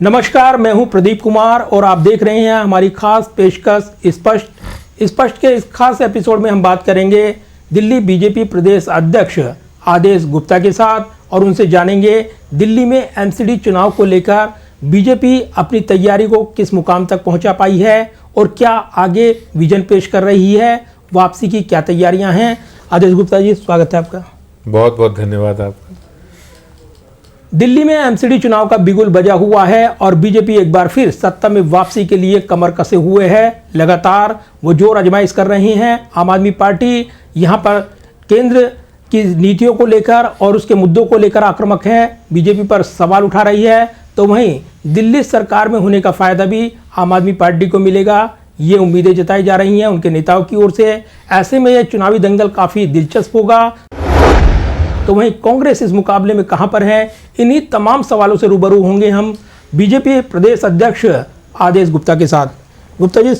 नमस्कार, मैं हूं प्रदीप कुमार और आप देख रहे हैं हमारी खास पेशकश स्पष्ट के इस खास एपिसोड में हम बात करेंगे दिल्ली बीजेपी प्रदेश अध्यक्ष आदेश गुप्ता के साथ और उनसे जानेंगे दिल्ली में एमसीडी चुनाव को लेकर बीजेपी अपनी तैयारी को किस मुकाम तक पहुंचा पाई है और क्या आगे विजन पेश कर रही है, वापसी की क्या तैयारियां हैं। आदेश गुप्ता जी, स्वागत है आपका। बहुत बहुत धन्यवाद आपका। दिल्ली में एमसीडी चुनाव का बिगुल बजा हुआ है और बीजेपी एक बार फिर सत्ता में वापसी के लिए कमर कसे हुए है। लगातार वो जोर आजमाइश कर रही हैं। आम आदमी पार्टी यहां पर केंद्र की नीतियों को लेकर और उसके मुद्दों को लेकर आक्रामक है, बीजेपी पर सवाल उठा रही है। तो वहीं दिल्ली सरकार में होने का फायदा भी आम आदमी पार्टी को मिलेगा, ये उम्मीदें जताई जा रही हैं उनके नेताओं की ओर से। ऐसे में यह चुनावी दंगल काफी दिलचस्प होगा। तो वहीं कांग्रेस इस मुकाबले में कहां पर है, इन्हीं तमाम सवालों से रूबरू होंगे हम बीजेपी प्रदेश अध्यक्ष आदेश गुप्ता के साथ। गुप्ता जी,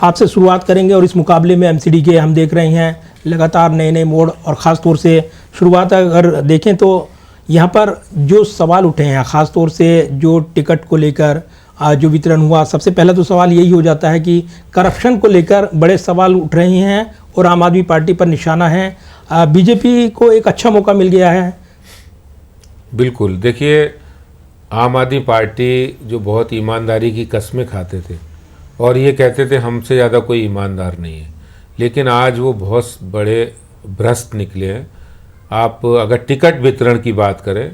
आपसे शुरुआत करेंगे और इस मुकाबले में एमसीडी के हम देख रहे हैं लगातार नए नए मोड़ और ख़ास तौर से शुरुआत अगर देखें तो यहाँ पर जो सवाल उठे हैं, ख़ास तौर से जो टिकट को लेकर जो वितरण हुआ, सबसे पहला तो सवाल यही हो जाता है कि करप्शन को लेकर बड़े सवाल उठ रहे हैं और आम आदमी पार्टी पर निशाना है। बीजेपी को एक अच्छा मौका मिल गया है। बिल्कुल, देखिए, आम आदमी पार्टी जो बहुत ईमानदारी की कस्में खाते थे और ये कहते थे हमसे ज़्यादा कोई ईमानदार नहीं है, लेकिन आज वो बहुत बड़े भ्रष्ट निकले हैं। आप अगर टिकट वितरण की बात करें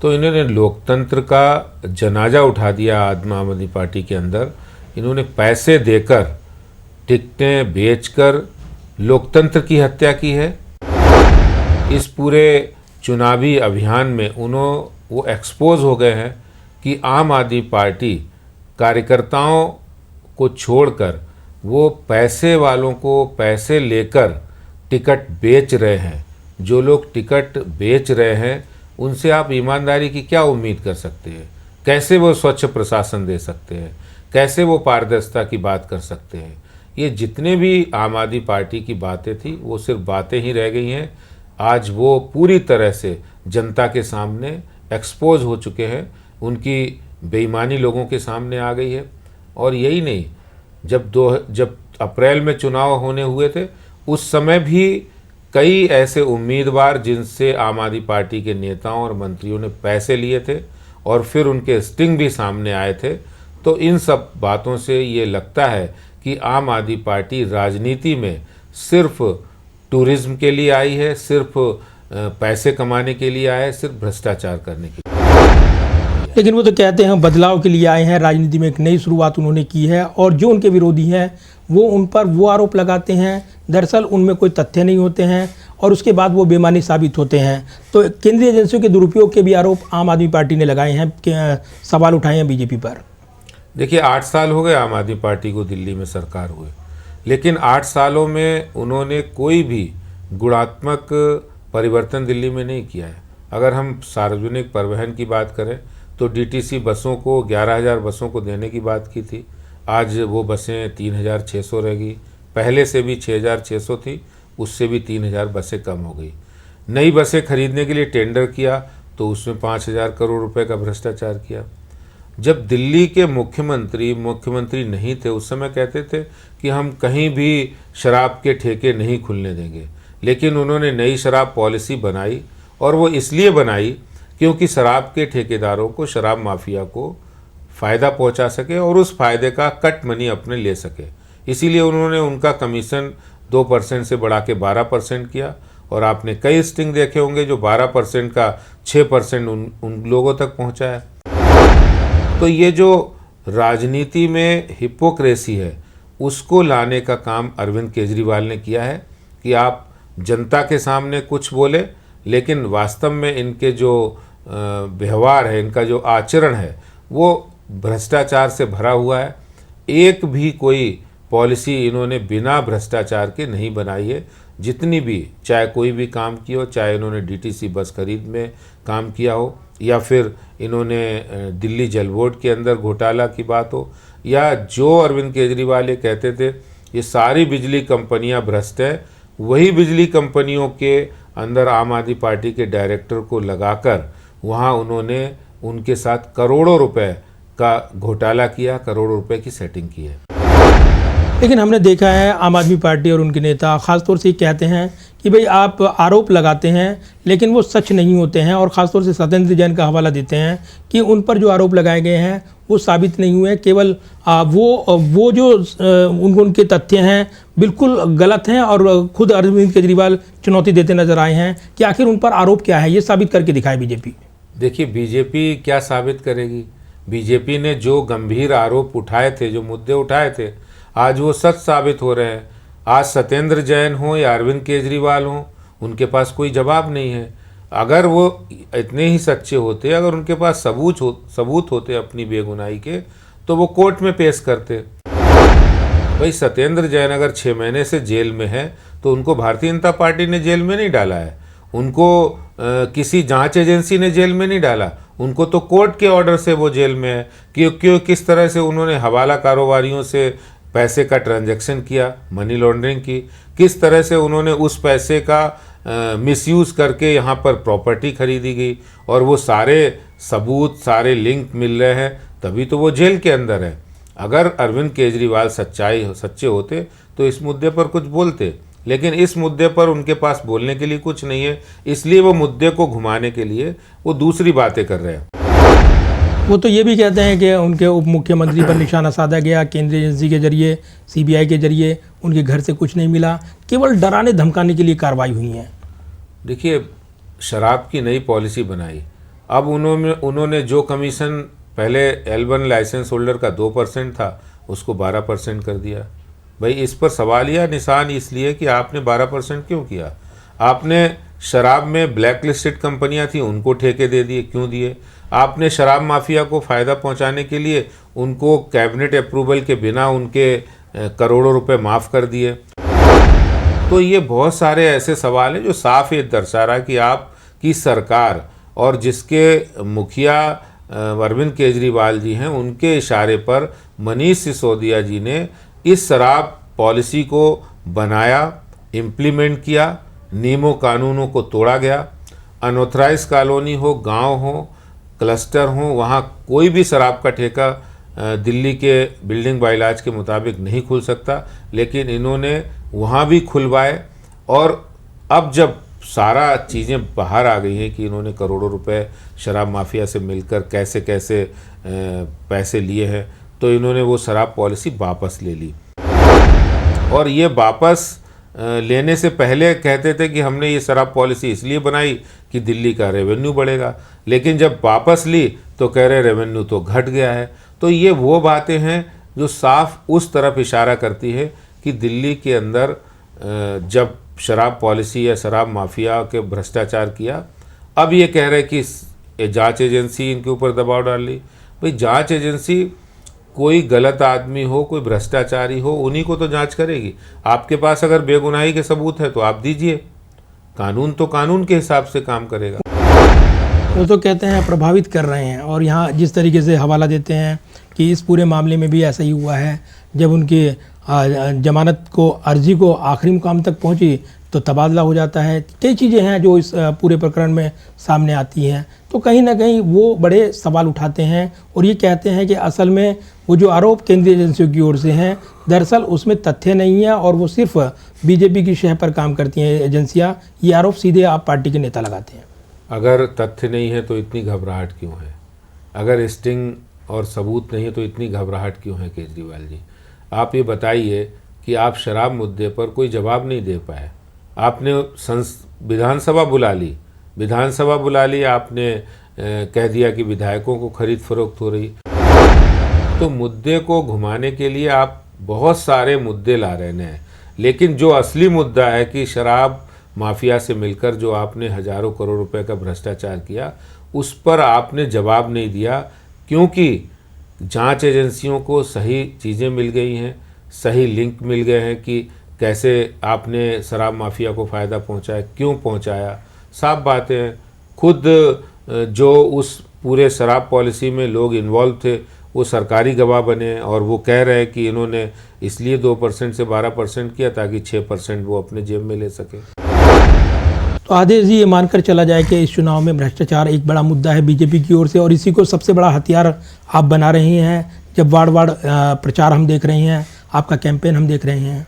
तो इन्होंने लोकतंत्र का जनाजा उठा दिया। आम आदमी पार्टी के अंदर इन्होंने पैसे देकर टिकटें बेचकर लोकतंत्र की हत्या की है। इस पूरे चुनावी अभियान में वो एक्सपोज हो गए हैं कि आम आदमी पार्टी कार्यकर्ताओं को छोड़कर वो पैसे वालों को पैसे लेकर टिकट बेच रहे हैं। जो लोग टिकट बेच रहे हैं उनसे आप ईमानदारी की क्या उम्मीद कर सकते हैं? कैसे वो स्वच्छ प्रशासन दे सकते हैं? कैसे वो पारदर्शिता की बात कर सकते हैं? ये जितने भी आम आदमी पार्टी की बातें थी वो सिर्फ बातें ही रह गई हैं। आज वो पूरी तरह से जनता के सामने एक्सपोज हो चुके हैं, उनकी बेईमानी लोगों के सामने आ गई है। और यही नहीं, जब अप्रैल में चुनाव होने हुए थे उस समय भी कई ऐसे उम्मीदवार जिनसे आम आदमी पार्टी के नेताओं और मंत्रियों ने पैसे लिए थे और फिर उनके स्टिंग भी सामने आए थे। तो इन सब बातों से ये लगता है कि आम आदमी पार्टी राजनीति में सिर्फ टूरिज्म के लिए आई है, सिर्फ पैसे कमाने के लिए आया है, सिर्फ भ्रष्टाचार करने के लिए। लेकिन वो तो कहते हैं बदलाव के लिए आए हैं, राजनीति में एक नई शुरुआत उन्होंने की है। और जो उनके विरोधी हैं वो उन पर वो आरोप लगाते हैं, दरअसल उनमें कोई तथ्य नहीं होते हैं और उसके बाद वो बेमानी साबित होते हैं। तो केंद्रीय एजेंसियों के दुरुपयोग के भी आरोप आम आदमी पार्टी ने लगाए हैं, सवाल उठाए हैं बीजेपी पर। देखिए, 8 साल हो गए आम आदमी पार्टी को दिल्ली में सरकार हुए, लेकिन 8 सालों में उन्होंने कोई भी गुणात्मक परिवर्तन दिल्ली में नहीं किया है। अगर हम सार्वजनिक परिवहन की बात करें तो डीटीसी बसों को 11,000 बसों को देने की बात की थी, आज वो बसें 3,600 रह गई। पहले से भी 6,600 थी, उससे भी 3,000 बसें कम हो गई। नई बसें खरीदने के लिए टेंडर किया तो उसमें 5,000 करोड़ रुपए का भ्रष्टाचार किया। जब दिल्ली के मुख्यमंत्री नहीं थे उस समय कहते थे कि हम कहीं भी शराब के ठेके नहीं खुलने देंगे, लेकिन उन्होंने नई शराब पॉलिसी बनाई और वो इसलिए बनाई क्योंकि शराब के ठेकेदारों को, शराब माफिया को फ़ायदा पहुंचा सके और उस फ़ायदे का कट मनी अपने ले सके। इसीलिए उन्होंने उनका कमीशन 2% से बढ़ा के 12% किया और आपने कई स्टिंग देखे होंगे जो 12% का 6% उन लोगों तक पहुंचा है। तो ये जो राजनीति में हिपोक्रेसी है उसको लाने का काम अरविंद केजरीवाल ने किया है कि आप जनता के सामने कुछ बोले, लेकिन वास्तव में इनके जो व्यवहार है, इनका जो आचरण है वो भ्रष्टाचार से भरा हुआ है। एक भी कोई पॉलिसी इन्होंने बिना भ्रष्टाचार के नहीं बनाई है। जितनी भी, चाहे कोई भी काम किया हो, चाहे इन्होंने डीटीसी बस खरीद में काम किया हो या फिर इन्होंने दिल्ली जल बोर्ड के अंदर घोटाला की बात हो, या जो अरविंद केजरीवाल ये कहते थे ये सारी बिजली कंपनियां भ्रष्ट है, वही बिजली कंपनियों के अंदर आम आदमी पार्टी के डायरेक्टर को लगाकर वहाँ उन्होंने उनके साथ करोड़ों रुपए का घोटाला किया, करोड़ों रुपए की सेटिंग की है। लेकिन हमने देखा है आम आदमी पार्टी और उनके नेता खासतौर से कहते हैं कि भाई आप आरोप लगाते हैं लेकिन वो सच नहीं होते हैं, और ख़ासतौर से सत्येंद्र जैन का हवाला देते हैं कि उन पर जो आरोप लगाए गए हैं वो साबित नहीं हुए, केवल वो जो उनके तथ्य हैं बिल्कुल गलत हैं, और खुद अरविंद केजरीवाल चुनौती देते नजर आए हैं कि आखिर उन पर आरोप क्या है, ये साबित करके दिखाए बीजेपी। देखिए, बीजेपी क्या साबित करेगी? बीजेपी ने जो गंभीर आरोप उठाए थे, जो मुद्दे उठाए थे, आज वो सच साबित हो रहे हैं। आज सत्येंद्र जैन हो या अरविंद केजरीवाल हो, उनके पास कोई जवाब नहीं है। अगर वो इतने ही सच्चे होते, अगर उनके पास सबूत होते अपनी बेगुनाही के, तो वो कोर्ट में पेश करते। भाई सत्येंद्र जैन अगर 6 महीने से जेल में है तो उनको भारतीय जनता पार्टी ने जेल में नहीं डाला है, उनको किसी जांच एजेंसी ने जेल में नहीं डाला, उनको तो कोर्ट के ऑर्डर से वो जेल में है। क्यों किस तरह से उन्होंने हवाला कारोबारियों से पैसे का ट्रांजैक्शन किया, मनी लॉन्ड्रिंग की, किस तरह से उन्होंने उस पैसे का मिसयूज़ करके यहाँ पर प्रॉपर्टी खरीदी गई, और वो सारे सबूत, सारे लिंक मिल रहे हैं, तभी तो वो जेल के अंदर है। अगर अरविंद केजरीवाल सच्चे होते तो इस मुद्दे पर कुछ बोलते, लेकिन इस मुद्दे पर उनके पास बोलने के लिए कुछ नहीं है, इसलिए वो मुद्दे को घुमाने के लिए वो दूसरी बातें कर रहे हैं। वो तो ये भी कहते हैं कि उनके उप मुख्यमंत्री पर निशाना साधा गया, केंद्रीय एजेंसी के जरिए, सीबीआई के जरिए, उनके घर से कुछ नहीं मिला, केवल डराने धमकाने के लिए कार्रवाई हुई है। देखिए, शराब की नई पॉलिसी बनाई, अब उन्होंने जो कमीशन पहले L1 लाइसेंस होल्डर का 2% था, उसको 12% कर दिया। भाई इस पर सवाल या निशान इसलिए कि आपने 12% क्यों किया? आपने शराब में ब्लैक लिस्टेड कंपनियां थी, उनको ठेके दे दिए, क्यों दिए? आपने शराब माफिया को फ़ायदा पहुंचाने के लिए उनको कैबिनेट अप्रूवल के बिना उनके करोड़ों रुपए माफ़ कर दिए। तो ये बहुत सारे ऐसे सवाल हैं जो साफ ये दर्शा रहा कि आपकी सरकार और जिसके मुखिया अरविंद केजरीवाल जी हैं, उनके इशारे पर मनीष सिसोदिया जी ने इस शराब पॉलिसी को बनाया, इम्प्लीमेंट किया, नियमों कानूनों को तोड़ा गया। अनऑथराइज कॉलोनी हो, गांव हो, क्लस्टर हो, वहाँ कोई भी शराब का ठेका दिल्ली के बिल्डिंग बायलॉज के मुताबिक नहीं खुल सकता, लेकिन इन्होंने वहाँ भी खुलवाए। और अब जब सारा चीज़ें बाहर आ गई हैं कि इन्होंने करोड़ों रुपए शराब माफिया से मिलकर कैसे कैसे पैसे लिए हैं, तो इन्होंने वो शराब पॉलिसी वापस ले ली। और ये वापस लेने से पहले कहते थे कि हमने ये शराब पॉलिसी इसलिए बनाई कि दिल्ली का रेवेन्यू बढ़ेगा, लेकिन जब वापस ली तो कह रहे रेवेन्यू तो घट गया है। तो ये वो बातें हैं जो साफ उस तरफ इशारा करती है कि दिल्ली के अंदर जब शराब पॉलिसी या शराब माफिया के भ्रष्टाचार किया, अब ये कह रहे कि जांच एजेंसी इनके ऊपर दबाव डाल ली। भाई जांच एजेंसी कोई गलत आदमी हो, कोई भ्रष्टाचारी हो, उन्हीं को तो जांच करेगी। आपके पास अगर बेगुनाही के सबूत है तो आप दीजिए, कानून तो कानून के हिसाब से काम करेगा। वो तो कहते हैं प्रभावित कर रहे हैं, और यहाँ जिस तरीके से हवाला देते हैं कि इस पूरे मामले में भी ऐसा ही हुआ है, जब उनकी जमानत को अर्जी को आखिरी मुकाम तक पहुंची तो तबादला हो जाता है। कई चीज़ें हैं जो इस पूरे प्रकरण में सामने आती हैं, तो कहीं ना कहीं वो बड़े सवाल उठाते हैं और ये कहते हैं कि असल में वो जो आरोप केंद्रीय एजेंसियों की ओर से हैं, दरअसल उसमें तथ्य नहीं है और वो सिर्फ बीजेपी की शह पर काम करती हैं एजेंसियाँ। ये आरोप सीधे आप पार्टी के नेता लगाते हैं। अगर तथ्य नहीं है तो इतनी घबराहट क्यों है? अगर स्टिंग और सबूत नहीं है तो इतनी घबराहट क्यों है केजरीवाल जी? आप ये बताइए कि आप शराब मुद्दे पर कोई जवाब नहीं दे पाए। आपने विधानसभा बुला ली, आपने कह दिया कि विधायकों को खरीद फरोख्त हो रही। तो मुद्दे को घुमाने के लिए आप बहुत सारे मुद्दे ला रहे हैं, लेकिन जो असली मुद्दा है कि शराब माफिया से मिलकर जो आपने हजारों करोड़ रुपए का भ्रष्टाचार किया, उस पर आपने जवाब नहीं दिया, क्योंकि जांच एजेंसियों को सही चीज़ें मिल गई हैं, सही लिंक मिल गए हैं कि कैसे आपने शराब माफिया को फ़ायदा पहुंचाया, क्यों पहुंचाया। साफ बातें हैं। खुद जो उस पूरे शराब पॉलिसी में लोग इन्वॉल्व थे वो सरकारी गवाह बने और वो कह रहे हैं कि इन्होंने इसलिए 2% से 12% किया ताकि 6% वो अपने जेब में ले सके। तो आदेश जी, ये मानकर चला जाए कि इस चुनाव में भ्रष्टाचार एक बड़ा मुद्दा है बीजेपी की ओर से, और इसी को सबसे बड़ा हथियार आप बना रही हैं, जब वार्ड वार्ड प्रचार हम देख रहे हैं, आपका कैंपेन हम देख रहे हैं।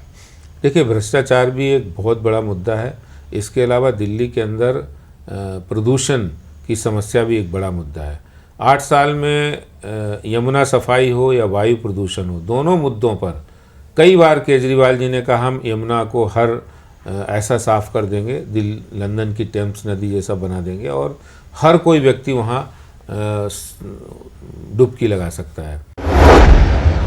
देखिए, भ्रष्टाचार भी एक बहुत बड़ा मुद्दा है। इसके अलावा दिल्ली के अंदर प्रदूषण की समस्या भी एक बड़ा मुद्दा है। 8 साल में यमुना सफाई हो या वायु प्रदूषण हो, दोनों मुद्दों पर कई बार केजरीवाल जी ने कहा हम यमुना को हर ऐसा साफ कर देंगे, लंदन की टेम्स नदी जैसा बना देंगे और हर कोई व्यक्ति वहाँ डुबकी लगा सकता है।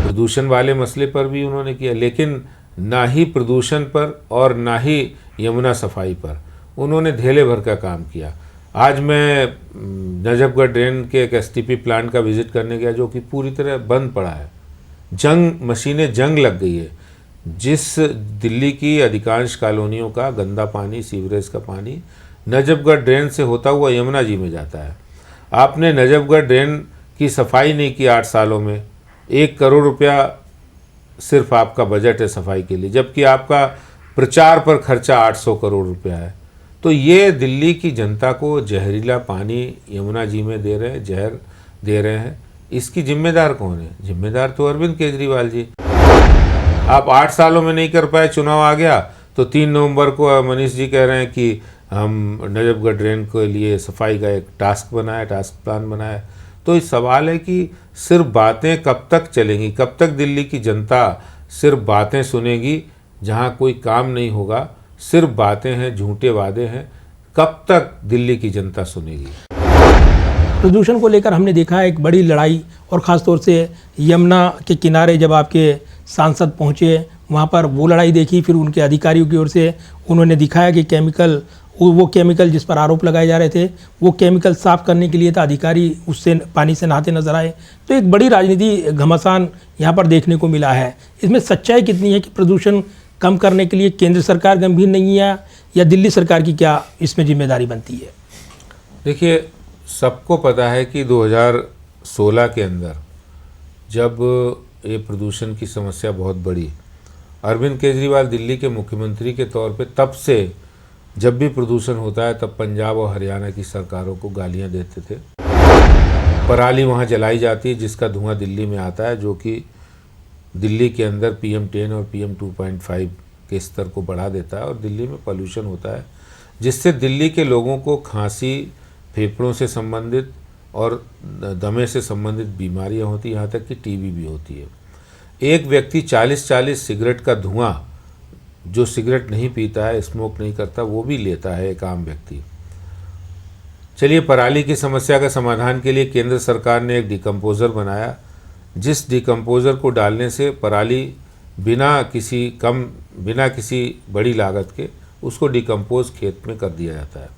प्रदूषण वाले मसले पर भी उन्होंने किया, लेकिन ना ही प्रदूषण पर और ना ही यमुना सफाई पर उन्होंने धेले भर का काम किया। आज मैं नजफगढ़ ड्रेन के एक एसटीपी प्लांट का विजिट करने गया, जो कि पूरी तरह बंद पड़ा है। मशीनें जंग लग गई है। जिस दिल्ली की अधिकांश कॉलोनियों का गंदा पानी, सीवरेज का पानी नजफगढ़ ड्रेन से होता हुआ यमुना जी में जाता है। आपने नजफगढ़ ड्रेन की सफाई नहीं की 8 सालों में। 1 करोड़ रुपया सिर्फ आपका बजट है सफाई के लिए, जबकि आपका प्रचार पर खर्चा 800 करोड़ रुपया है। तो ये दिल्ली की जनता को जहरीला पानी यमुना जी में दे रहे हैं, जहर दे रहे हैं। इसकी जिम्मेदार कौन है? जिम्मेदार तो अरविंद केजरीवाल जी। आप 8 सालों में नहीं कर पाए, चुनाव आ गया तो 3 नवंबर को मनीष जी कह रहे हैं कि हम नजफगढ़ ड्रेन के लिए सफाई का एक टास्क प्लान बनाया। तो इस सवाल है कि सिर्फ बातें कब तक चलेंगी, कब तक दिल्ली की जनता सिर्फ बातें सुनेगी जहाँ कोई काम नहीं होगा, सिर्फ बातें हैं, झूठे वादे हैं, कब तक दिल्ली की जनता सुनेगी? प्रदूषण को लेकर हमने देखा है एक बड़ी लड़ाई, और ख़ास तौर से यमुना के किनारे जब आपके सांसद पहुंचे, वहां पर वो लड़ाई देखी। फिर उनके अधिकारियों की ओर से उन्होंने दिखाया कि वो केमिकल जिस पर आरोप लगाए जा रहे थे, वो केमिकल साफ करने के लिए था, अधिकारी उससे पानी से नहाते नजर आए। तो एक बड़ी राजनीति घमासान यहाँ पर देखने को मिला है। इसमें सच्चाई कितनी है कि प्रदूषण कम करने के लिए केंद्र सरकार गंभीर नहीं है, या दिल्ली सरकार की क्या इसमें जिम्मेदारी बनती है? देखिए, सबको पता है कि 2016 के अंदर जब ये प्रदूषण की समस्या बहुत बढ़ी, अरविंद केजरीवाल दिल्ली के मुख्यमंत्री के तौर पे तब से जब भी प्रदूषण होता है तब पंजाब और हरियाणा की सरकारों को गालियां देते थे। पराली वहाँ जलाई जाती है जिसका धुआं दिल्ली में आता है, जो कि दिल्ली के अंदर PM10 और PM 2.5 के स्तर को बढ़ा देता है और दिल्ली में पॉल्यूशन होता है, जिससे दिल्ली के लोगों को खांसी, फेफड़ों से संबंधित और दमे से संबंधित बीमारियां होती, यहाँ तक कि टीबी भी होती है। एक व्यक्ति 40 सिगरेट का धुआं, जो सिगरेट नहीं पीता है, स्मोक नहीं करता, वो भी लेता है एक आम व्यक्ति। चलिए, पराली की समस्या का समाधान के लिए केंद्र सरकार ने एक डिकम्पोज़र बनाया, जिस डिकम्पोज़र को डालने से पराली बिना किसी बड़ी लागत के उसको डिकम्पोज खेत में कर दिया जाता है।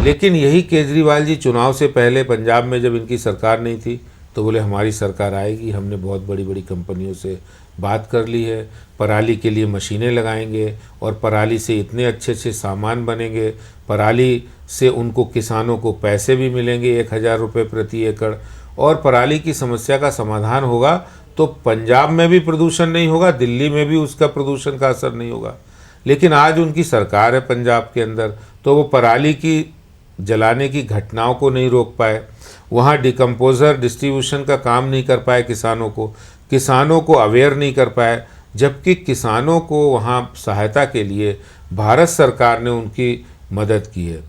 लेकिन यही केजरीवाल जी चुनाव से पहले पंजाब में जब इनकी सरकार नहीं थी तो बोले हमारी सरकार आएगी, हमने बहुत बड़ी बड़ी कंपनियों से बात कर ली है, पराली के लिए मशीनें लगाएंगे और पराली से इतने अच्छे अच्छे सामान बनेंगे, पराली से उनको किसानों को पैसे भी मिलेंगे 1000 रुपये प्रति एकड़, और पराली की समस्या का समाधान होगा तो पंजाब में भी प्रदूषण नहीं होगा, दिल्ली में भी उसका प्रदूषण का असर नहीं होगा। लेकिन आज उनकी सरकार है पंजाब के अंदर, तो वो पराली की जलाने की घटनाओं को नहीं रोक पाए, वहाँ डिकम्पोज़र डिस्ट्रीब्यूशन का काम नहीं कर पाए, किसानों को अवेयर नहीं कर पाए, जबकि किसानों को वहाँ सहायता के लिए भारत सरकार ने उनकी मदद की है।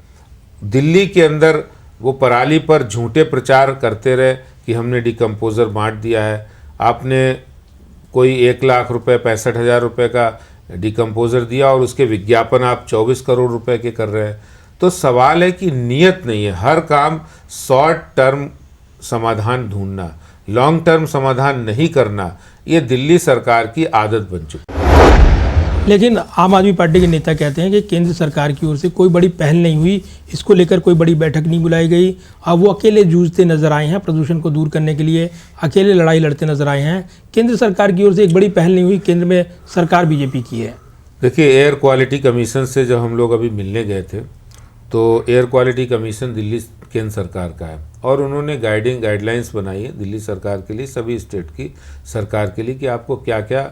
दिल्ली के अंदर वो पराली पर झूठे प्रचार करते रहे कि हमने डिकम्पोज़र बांट दिया है। आपने कोई 1 लाख रुपए 65,000 रुपये का डिकम्पोज़र दिया और उसके विज्ञापन आप 24 करोड़ रुपए के कर रहे हैं। तो सवाल है कि नीयत नहीं है, हर काम शॉर्ट टर्म समाधान ढूंढना, लॉन्ग टर्म समाधान नहीं करना, ये दिल्ली सरकार की आदत बन चुकी है। लेकिन आम आदमी पार्टी के नेता कहते हैं कि केंद्र सरकार की ओर से कोई बड़ी पहल नहीं हुई, इसको लेकर कोई बड़ी बैठक नहीं बुलाई गई। अब वो अकेले जूझते नजर आए हैं, प्रदूषण को दूर करने के लिए अकेले लड़ाई लड़ते नजर आए हैं। केंद्र सरकार की ओर से एक बड़ी पहल नहीं हुई, केंद्र में सरकार बीजेपी की है। देखिए, एयर क्वालिटी कमीशन से जब हम लोग अभी मिलने गए थे तो एयर क्वालिटी कमीशन दिल्ली केंद्र सरकार का है और उन्होंने गाइडलाइंस बनाई है दिल्ली सरकार के लिए, सभी स्टेट की सरकार के लिए कि आपको क्या क्या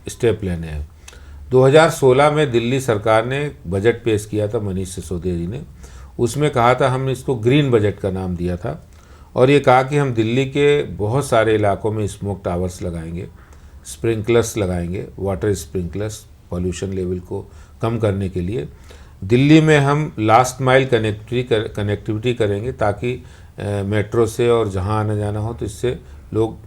स्टेप लेने हैं। 2016 में दिल्ली सरकार ने बजट पेश किया था, मनीष सिसोदिया जी ने। उसमें कहा था, हमने इसको ग्रीन बजट का नाम दिया था, और ये कहा कि हम दिल्ली के बहुत सारे इलाकों में स्मोक टावर्स लगाएंगे, स्प्रिंकलर्स लगाएंगे, वाटर स्प्रिंकलर्स, पॉल्यूशन लेवल को कम करने के लिए। दिल्ली में हम लास्ट माइल कनेक्टिविटी करेंगे ताकि मेट्रो से और जहाँ आना जाना हो तो इससे लोग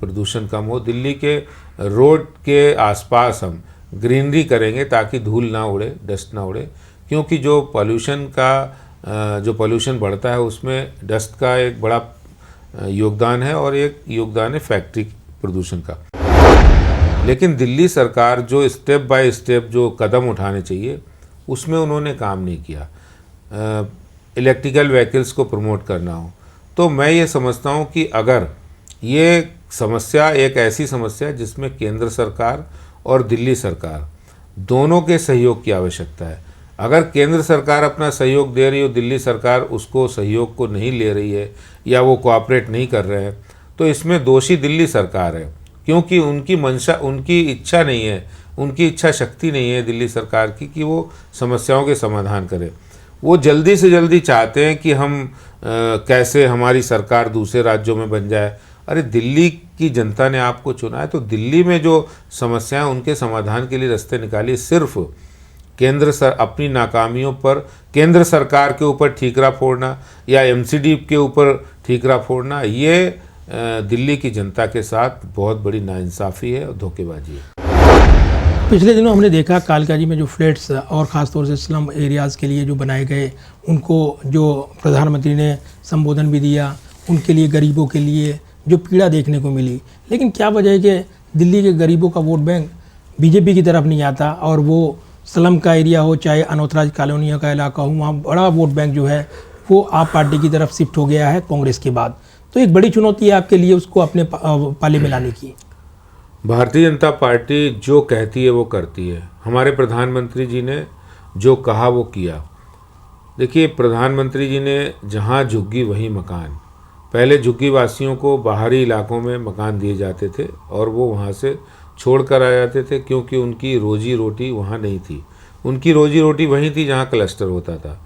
प्रदूषण कम हो। दिल्ली के रोड के आसपास हम ग्रीनरी करेंगे ताकि धूल ना उड़े, डस्ट ना उड़े, क्योंकि जो पॉल्यूशन बढ़ता है उसमें डस्ट का एक बड़ा योगदान है, और एक योगदान है फैक्ट्री प्रदूषण का। लेकिन दिल्ली सरकार जो स्टेप बाय स्टेप जो कदम उठाने चाहिए उसमें उन्होंने काम नहीं किया। इलेक्ट्रिकल व्हीकल्स को प्रमोट करना हो तो मैं ये समझता हूँ कि अगर ये समस्या एक ऐसी समस्या है जिसमें केंद्र सरकार और दिल्ली सरकार दोनों के सहयोग की आवश्यकता है। अगर केंद्र सरकार अपना सहयोग दे रही हो, दिल्ली सरकार उसको सहयोग को नहीं ले रही है या वो कोऑपरेट नहीं कर रहे हैं, तो इसमें दोषी दिल्ली सरकार है, क्योंकि उनकी मंशा, उनकी इच्छा नहीं है, उनकी इच्छा शक्ति नहीं है दिल्ली सरकार की कि वो समस्याओं के समाधान करे। वो जल्दी से जल्दी चाहते हैं कि हम कैसे हमारी सरकार दूसरे राज्यों में बन जाए। अरे दिल्ली की जनता ने आपको चुना है, तो दिल्ली में जो समस्याएं उनके समाधान के लिए रास्ते निकालिए। सिर्फ अपनी नाकामियों पर केंद्र सरकार के ऊपर ठीकरा फोड़ना या एमसीडी के ऊपर ठीकरा फोड़ना, ये दिल्ली की जनता के साथ बहुत बड़ी नाइंसाफ़ी है और धोखेबाजी है। पिछले दिनों हमने देखा कालकाजी में जो फ्लैट्स और ख़ासतौर से स्लम एरियाज़ के लिए जो बनाए गए, उनको जो प्रधानमंत्री ने संबोधन भी दिया, उनके लिए, गरीबों के लिए जो पीड़ा देखने को मिली। लेकिन क्या वजह है कि दिल्ली के गरीबों का वोट बैंक बीजेपी की तरफ नहीं आता, और वो स्लम का एरिया हो चाहे अनऑथराइज कॉलोनियों का इलाका हो, वहाँ बड़ा वोट बैंक जो है वो आप पार्टी की तरफ शिफ्ट हो गया है कांग्रेस के बाद। तो एक बड़ी चुनौती है आपके लिए उसको अपने पाले में लाने की। भारतीय जनता पार्टी जो कहती है वो करती है। हमारे प्रधानमंत्री जी ने जो कहा वो किया। देखिए, प्रधानमंत्री जी ने जहाँ झुग्गी वहीं मकान। पहले झुग्गी वासियों को बाहरी इलाकों में मकान दिए जाते थे और वो वहाँ से छोड़ कर आ जाते थे, क्योंकि उनकी रोजी रोटी वहाँ नहीं थी। उनकी रोजी रोटी वहीं थी जहाँ क्लस्टर होता था।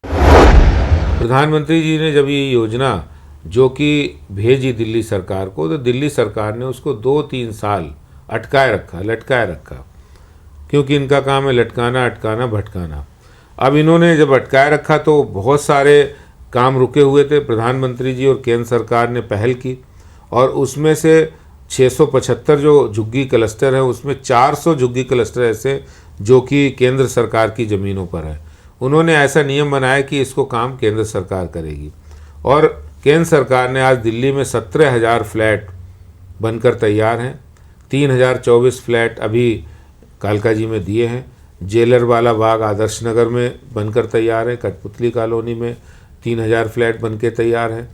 प्रधानमंत्री जी ने जब ये योजना जो कि भेजी दिल्ली सरकार को, तो दिल्ली सरकार ने उसको 2-3 साल लटकाए रखा, क्योंकि इनका काम है लटकाना, अटकाना, भटकाना। अब इन्होंने जब अटकाए रखा तो बहुत सारे काम रुके हुए थे। प्रधानमंत्री जी और केंद्र सरकार ने पहल की, और उसमें से 675 जो झुग्गी क्लस्टर है उसमें 400 झुग्गी क्लस्टर ऐसे जो कि केंद्र सरकार की ज़मीनों पर है। उन्होंने ऐसा नियम बनाया कि इसको काम केंद्र सरकार करेगी, और केंद्र सरकार ने आज दिल्ली में 17,000 फ्लैट बनकर तैयार हैं। 3,024 फ्लैट अभी कालकाजी में दिए हैं। जेलरवाला बाग आदर्श नगर में बनकर तैयार है। कठपुतली कॉलोनी में 3,000 फ्लैट बनके तैयार हैं।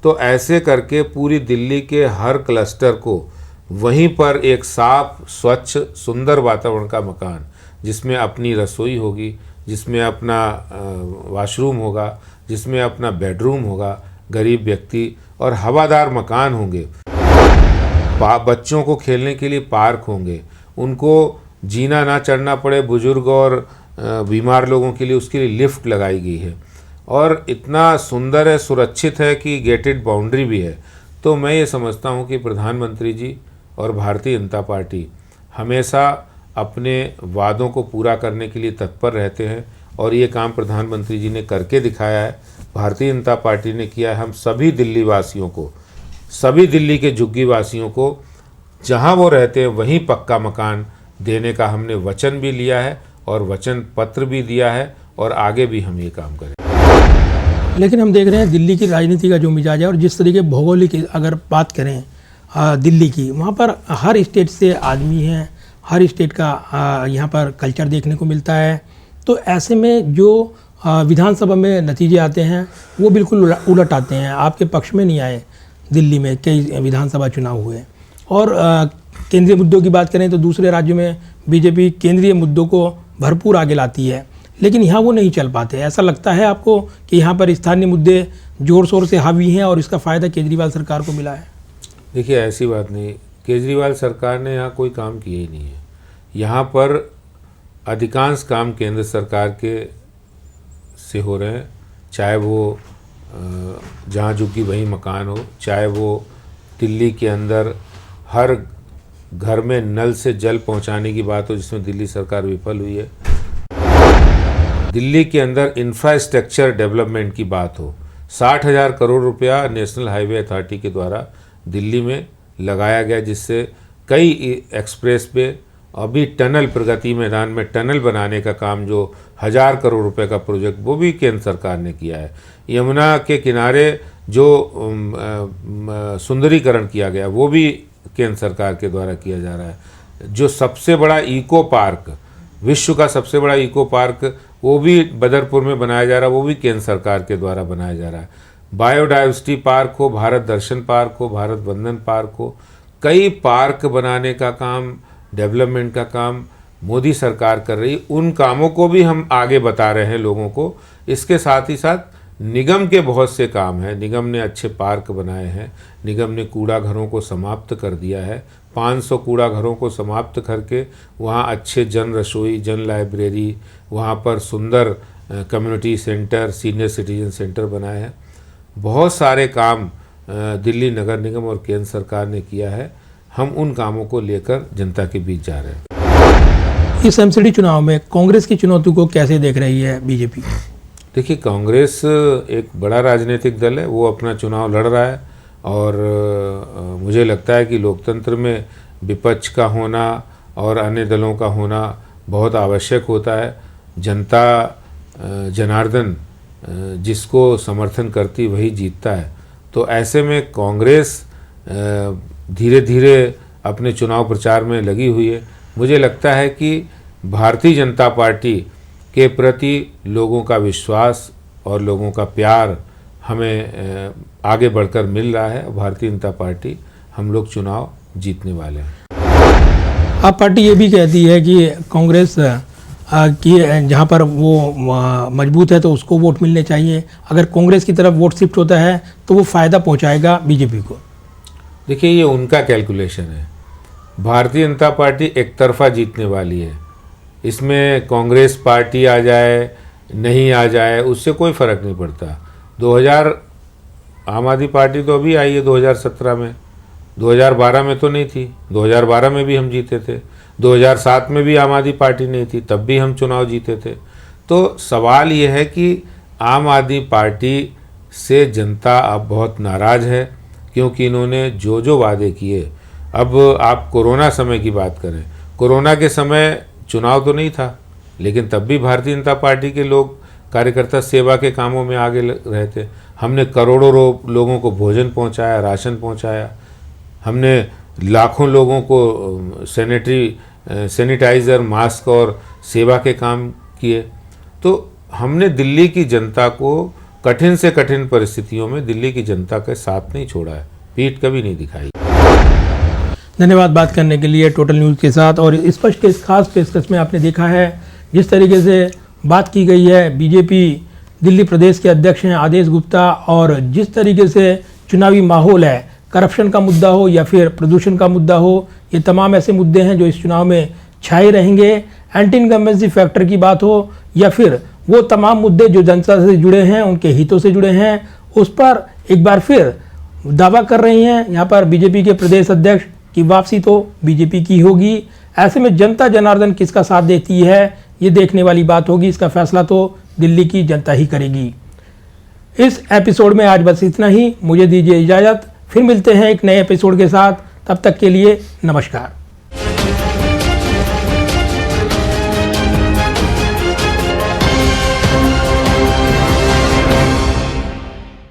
तो ऐसे करके पूरी दिल्ली के हर क्लस्टर को वहीं पर एक साफ, स्वच्छ, सुंदर वातावरण का मकान, जिसमें अपनी रसोई होगी, जिसमें अपना वॉशरूम होगा, जिसमें अपना बेडरूम होगा, गरीब व्यक्ति, और हवादार मकान होंगे। बच्चों को खेलने के लिए पार्क होंगे, उनको जीना ना चढ़ना पड़े, बुजुर्ग और बीमार लोगों के लिए उसके लिए लिफ्ट लगाई गई है, और इतना सुंदर है, सुरक्षित है कि गेटेड बाउंड्री भी है। तो मैं ये समझता हूँ कि प्रधानमंत्री जी और भारतीय जनता पार्टी हमेशा अपने वादों को पूरा करने के लिए तत्पर रहते हैं, और ये काम प्रधानमंत्री जी ने करके दिखाया है, भारतीय जनता पार्टी ने किया है। हम सभी दिल्ली वासियों को, सभी दिल्ली के झुग्गी वासियों को जहां वो रहते हैं वहीं पक्का मकान देने का हमने वचन भी लिया है, और वचन पत्र भी दिया है, और आगे भी हम ये काम करें। लेकिन हम देख रहे हैं दिल्ली की राजनीति का जो मिजाज है, और जिस तरीके भौगोलिक अगर बात करें दिल्ली की, वहाँ पर हर स्टेट से आदमी हैं, हर स्टेट का यहाँ पर कल्चर देखने को मिलता है। तो ऐसे में जो विधानसभा में नतीजे आते हैं वो बिल्कुल उलट आते हैं। आपके पक्ष में नहीं आए दिल्ली में कई विधानसभा चुनाव हुए। और केंद्रीय मुद्दों की बात करें तो दूसरे राज्यों में बीजेपी केंद्रीय मुद्दों को भरपूर आगे लाती है, लेकिन यहाँ वो नहीं चल पाते। ऐसा लगता है आपको कि यहाँ पर स्थानीय मुद्दे ज़ोर शोर से हावी हैं और इसका फ़ायदा केजरीवाल सरकार को मिला है? देखिए, ऐसी बात नहीं। केजरीवाल सरकार ने यहाँ कोई काम किया ही नहीं है। यहाँ पर अधिकांश काम केंद्र सरकार के से हो रहे हैं, चाहे वो जहाँ झुग्गी वहीं मकान हो, चाहे वो दिल्ली के अंदर हर घर में नल से जल पहुंचाने की बात हो जिसमें दिल्ली सरकार विफल हुई है, दिल्ली के अंदर इंफ्रास्ट्रक्चर डेवलपमेंट की बात हो, 60,000 करोड़ रुपया नेशनल हाईवे अथॉरिटी के द्वारा दिल्ली में लगाया गया, जिससे कई एक्सप्रेस पे अभी टनल प्रगति मैदान में टनल बनाने का काम जो 1,000 करोड़ रुपए का प्रोजेक्ट वो भी केंद्र सरकार ने किया है। यमुना के किनारे जो सुंदरीकरण किया गया वो भी केंद्र सरकार के द्वारा किया जा रहा है। जो सबसे बड़ा इको पार्क, विश्व का सबसे बड़ा इको पार्क वो भी बदरपुर में बनाया जा रहा है, वो भी केंद्र सरकार के द्वारा बनाया जा रहा है। बायोडाइवर्सिटी पार्क हो, भारत दर्शन पार्क हो, भारत बंधन पार्क हो, कई पार्क बनाने का काम, डेवलपमेंट का काम मोदी सरकार कर रही। उन कामों को भी हम आगे बता रहे हैं लोगों को। इसके साथ ही साथ निगम के बहुत से काम हैं। निगम ने अच्छे पार्क बनाए हैं, निगम ने कूड़ा घरों को समाप्त कर दिया है, 500 कूड़ा घरों को समाप्त करके वहाँ अच्छे जन रसोई, जन लाइब्रेरी, वहाँ पर सुंदर community centre, senior citizen centre बनाए हैं। बहुत सारे काम दिल्ली नगर निगम और केंद्र सरकार ने किया है। हम उन कामों को लेकर जनता के बीच जा रहे हैं। इस एमसीडी चुनाव में कांग्रेस की चुनौती को कैसे देख रही है बीजेपी? देखिए, कांग्रेस एक बड़ा राजनीतिक दल है, वो अपना चुनाव लड़ रहा है और मुझे लगता है कि लोकतंत्र में विपक्ष का होना और अन्य दलों का होना बहुत आवश्यक होता है। जनता जनार्दन जिसको समर्थन करती वही जीतता है। तो ऐसे में कांग्रेस धीरे धीरे अपने चुनाव प्रचार में लगी हुई है। मुझे लगता है कि भारतीय जनता पार्टी के प्रति लोगों का विश्वास और लोगों का प्यार हमें आगे बढ़कर मिल रहा है। भारतीय जनता पार्टी, हम लोग चुनाव जीतने वाले हैं। अब पार्टी ये भी कहती है कि कांग्रेस कि जहाँ पर वो मजबूत है तो उसको वोट मिलने चाहिए, अगर कांग्रेस की तरफ वोट शिफ्ट होता है तो वो फ़ायदा पहुँचाएगा बीजेपी को। देखिए, ये उनका कैलकुलेशन है। भारतीय जनता पार्टी एक तरफा जीतने वाली है। इसमें कांग्रेस पार्टी आ जाए नहीं आ जाए उससे कोई फ़र्क नहीं पड़ता। आम आदमी पार्टी तो अभी आई है 2017 में, 2012 में तो नहीं थी। 2012 में भी हम जीते थे, 2007 में भी आम आदमी पार्टी नहीं थी, तब भी हम चुनाव जीते थे। तो सवाल ये है कि आम आदमी पार्टी से जनता अब बहुत नाराज़ है, क्योंकि इन्होंने जो जो वादे किए। अब आप कोरोना समय की बात करें, कोरोना के समय चुनाव तो नहीं था, लेकिन तब भी भारतीय जनता पार्टी के लोग, कार्यकर्ता सेवा के कामों में आगे रहे थे। हमने करोड़ों लोगों को भोजन पहुंचाया, राशन पहुंचाया। हमने लाखों लोगों को सैनिटाइज़र, मास्क और सेवा के काम किए। तो हमने दिल्ली की जनता को कठिन से कठिन परिस्थितियों में दिल्ली की जनता के साथ नहीं छोड़ा है, पीठ कभी नहीं दिखाई। धन्यवाद बात करने के लिए टोटल न्यूज़ के साथ। और स्पष्ट के खास पेशकश में आपने देखा है जिस तरीके से बात की गई है। बीजेपी दिल्ली प्रदेश के अध्यक्ष हैं आदेश गुप्ता, और जिस तरीके से चुनावी माहौल है, करप्शन का मुद्दा हो या फिर प्रदूषण का मुद्दा हो, ये तमाम ऐसे मुद्दे हैं जो इस चुनाव में छाए रहेंगे। एंटी इनकम्बेंसी फैक्टर की बात हो या फिर वो तमाम मुद्दे जो जनता से जुड़े हैं, उनके हितों से जुड़े हैं, उस पर एक बार फिर दावा कर रही हैं यहाँ पर बीजेपी के प्रदेश अध्यक्ष की वापसी तो बीजेपी की होगी। ऐसे में जनता जनार्दन किसका साथ देती है ये देखने वाली बात होगी। इसका फैसला तो दिल्ली की जनता ही करेगी। इस एपिसोड में आज बस इतना ही। मुझे दीजिए इजाज़त, फिर मिलते हैं एक नए एपिसोड के साथ। तब तक के लिए नमस्कार।